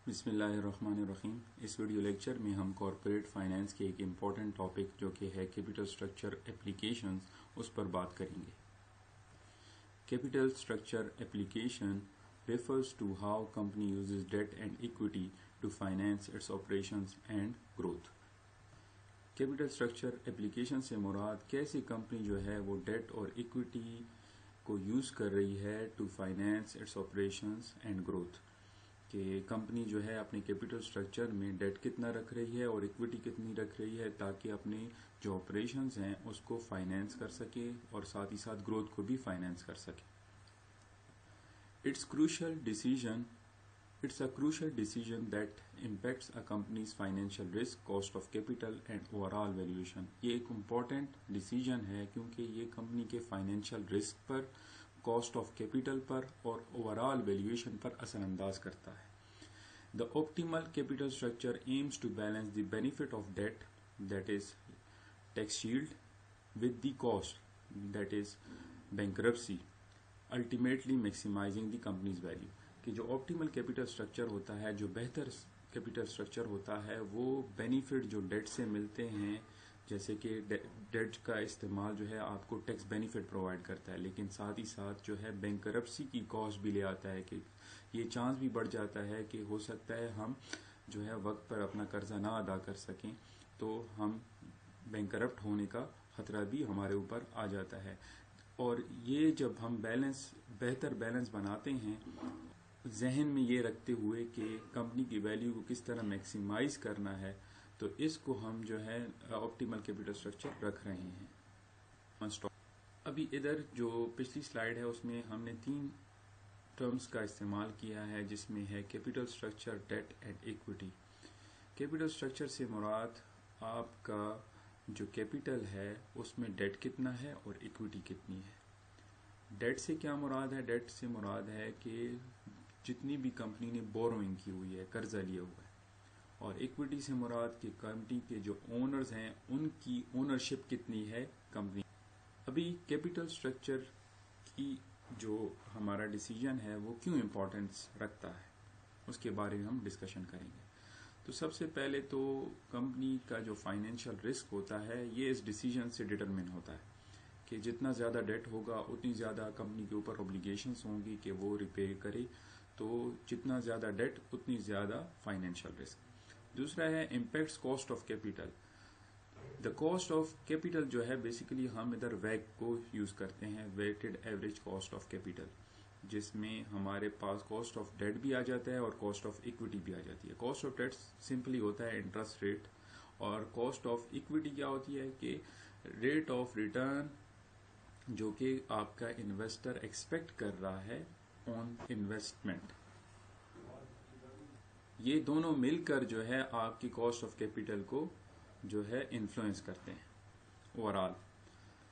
بسم اللہ الرحمن الرحیم. اس ویڈیو لیکچر میں ہم کارپوریٹ فائنانس کے ایک امپورٹنٹ ٹاپک جو کہ ہے کیپٹل اسٹرکچر اپلیکیشنز اس پر بات کریں گے. Capital structure application refers to how company uses debt and equity to finance its operations and growth. Capital structure application سے مراد کیسے کمپنی جو ہے وہ ڈیٹ اور ایکویٹی کو یوز کر رہی ہے to finance it's operations and growth. کہ کمپنی جو ہے اپنے کیپٹل اسٹرکچر میں ڈیٹ کتنا رکھ رہی ہے اور ایکویٹی کتنی رکھ رہی ہے تاکہ اپنے جو آپریشنز ہیں اس کو فائنینس کر سکے اور ساتھ ہی ساتھ گروتھ کو بھی فائنینس کر سکے. It's a crucial decision that impacts a company's financial risk, cost of capital and overall valuation. یہ ایک امپورٹنٹ ڈیسیجن ہے کیونکہ یہ کمپنی کے فائنینشیل رسک پر، کاسٹ آف کیپٹل پر اور اوورآل ویلیویشن پر اثر انداز کرتا ہے. The optimal capital structure aims to balance the benefit of debt, that is tax shield, with the cost, that is bankruptcy, ultimately maximizing the company's value. کہ جو optimal capital structure ہوتا ہے، جو بہتر کیپٹل اسٹرکچر ہوتا ہے، وہ benefit جو ڈیٹ سے ملتے ہیں، جیسے کہ ڈیٹ کا استعمال جو ہے آپ کو ٹیکس بینیفٹ پرووائڈ کرتا ہے، لیکن ساتھ ہی ساتھ جو ہے بینکرپسی کی کاسٹ بھی لے آتا ہے کہ یہ چانس بھی بڑھ جاتا ہے کہ ہو سکتا ہے ہم جو ہے وقت پر اپنا قرضہ نہ ادا کر سکیں تو ہم بینکرپٹ ہونے کا خطرہ بھی ہمارے اوپر آ جاتا ہے. اور یہ جب ہم بہتر بیلنس بناتے ہیں ذہن میں یہ رکھتے ہوئے کہ کمپنی کی ویلیو کو کس طرح میکسیمائز کرنا ہے، تو اس کو ہم جو ہے آپٹیمل کیپٹل اسٹرکچر رکھ رہے ہیں. ابھی ادھر جو پچھلی سلائیڈ ہے اس میں ہم نے 3 ٹرمز کا استعمال کیا ہے، جس میں ہے capital structure, debt and equity. Capital structure سے مراد آپ کا جو کیپٹل ہے اس میں ڈیٹ کتنا ہے اور ایکویٹی کتنی ہے. ڈیٹ سے کیا مراد ہے؟ ڈیٹ سے مراد ہے کہ جتنی بھی کمپنی نے بوروئنگ کی ہوئی ہے، قرضہ لیا ہوا ہے. اور ایکویٹی سے مراد کہ کمپنی کے جو اونرز ہیں ان کی اونرشپ کتنی ہے کمپنی. ابھی کیپٹل اسٹرکچر کی جو ہمارا ڈیسیجن ہے وہ کیوں امپورٹنس رکھتا ہے اس کے بارے میں ہم ڈسکشن کریں گے. تو سب سے پہلے تو کمپنی کا جو فائنینشیل رسک ہوتا ہے یہ اس ڈیسیجن سے ڈٹرمن ہوتا ہے کہ جتنا زیادہ ڈیٹ ہوگا اتنی زیادہ کمپنی کے اوپر اوبلیگیشنز ہوں گی کہ وہ ریپے کرے، تو جتنا زیادہ ڈیٹ اتنی زیادہ فائنینشیل رسک. دوسرا ہے impacts cost of capital. The cost of capital جو ہے بیسیکلی ہم ادھر ویگ کو یوز کرتے ہیں، weighted average cost of capital, جس میں ہمارے پاس کاسٹ آف ڈیٹ بھی آ جاتا ہے اور کاسٹ آف ایکویٹی بھی آ جاتی ہے. کاسٹ آف ڈیٹ سمپلی ہوتا ہے انٹرسٹ ریٹ، اور کاسٹ آف ایکویٹی کیا ہوتی ہے کہ ریٹ آف ریٹرن جو کہ آپ کا انویسٹر ایکسپیکٹ کر رہا ہے آن انویسٹمنٹ. یہ دونوں مل کر جو ہے آپ کی کاسٹ آف کیپٹل کو جو ہے انفلوئنس کرتے ہیں اوور آل.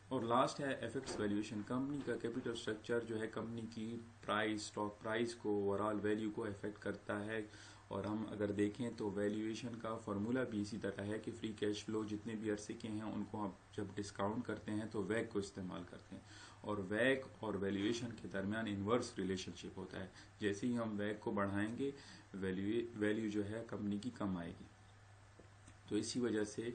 اور لاسٹ ہے ایفیکٹس ویلیویشن. کمپنی کا کیپٹل اسٹرکچر جو ہے کمپنی کی پرائز، اسٹاک پرائز کو، اوور آل ویلیو کو افیکٹ کرتا ہے. اور ہم اگر دیکھیں تو ویلیویشن کا فارمولا بھی اسی طرح ہے کہ فری کیش فلو جتنے بھی عرصے کے ہیں ان کو آپ جب ڈسکاؤنٹ کرتے ہیں تو ویگ کو استعمال کرتے ہیں، اور ویگ اور ویلیویشن کے درمیان انورس ریلیشن شپ ہوتا ہے. جیسے ہی ہم ویگ کو بڑھائیں گے ویلیو جو ہے کمپنی کی کم آئے گی. تو اسی وجہ سے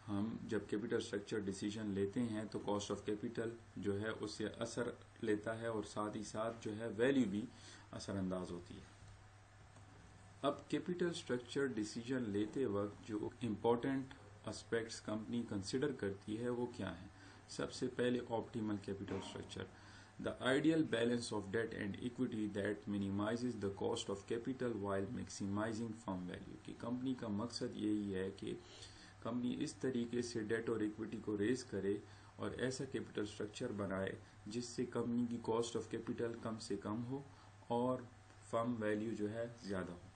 ہم جب کیپٹل اسٹرکچر ڈیسیجن لیتے ہیں تو کاسٹ آف کیپٹل جو ہے اس سے اثر لیتا ہے اور ساتھ ہی ساتھ جو ہے ویلیو بھی اثر انداز ہوتی ہے. اب کیپٹل اسٹرکچر ڈیسیجن لیتے وقت جو امپورٹنٹ اسپیکٹس کمپنی کنسیڈر کرتی ہے وہ کیا ہیں؟ سب سے پہلے optimal capital structure. The ideal balance of debt and equity that minimizes the cost of capital while maximizing firm value. کہ کمپنی کا مقصد یہی ہے کہ کمپنی اس طریقے سے ڈیٹ اور ایکویٹی کو ریز کرے اور ایسا کیپٹل اسٹرکچر بنائے جس سے کمپنی کی کاسٹ آف کیپٹل کم سے کم ہو اور فرم ویلیو جو ہے زیادہ ہو.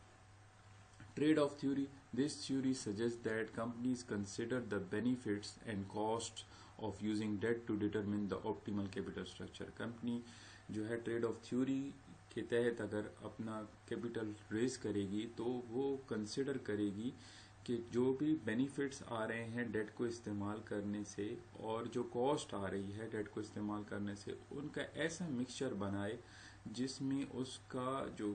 Trade off theory. This theory suggests that companies consider the benefits and costs of using debt to determine the optimal capital structure. Company جو ہے ٹریڈ آف تھیوری کے تحت اگر اپنا کیپٹل ریز کرے گی تو وہ کنسیڈر کرے گی کہ جو بھی بینیفٹس آ رہے ہیں ڈیٹ کو استعمال کرنے سے اور جو کاسٹ آ رہی ہے ڈیٹ کو استعمال کرنے سے، ان کا ایسا مکسچر بنائے جس میں اس کا جو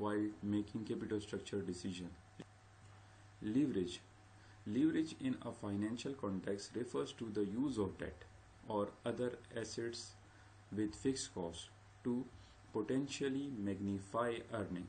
while making capital structure decision. Leverage in a financial context refers to the use of debt or other assets with fixed cost to potentially magnify earning.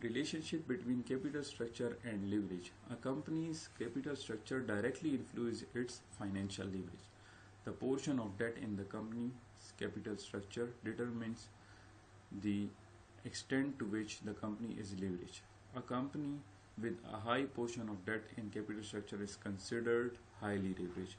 Relationship between capital structure and leverage. A company's capital structure directly influences its financial leverage. The portion of debt in the company's capital structure determines the extent to which the company is leveraged. A company with a high portion of debt in capital structure is considered highly leveraged.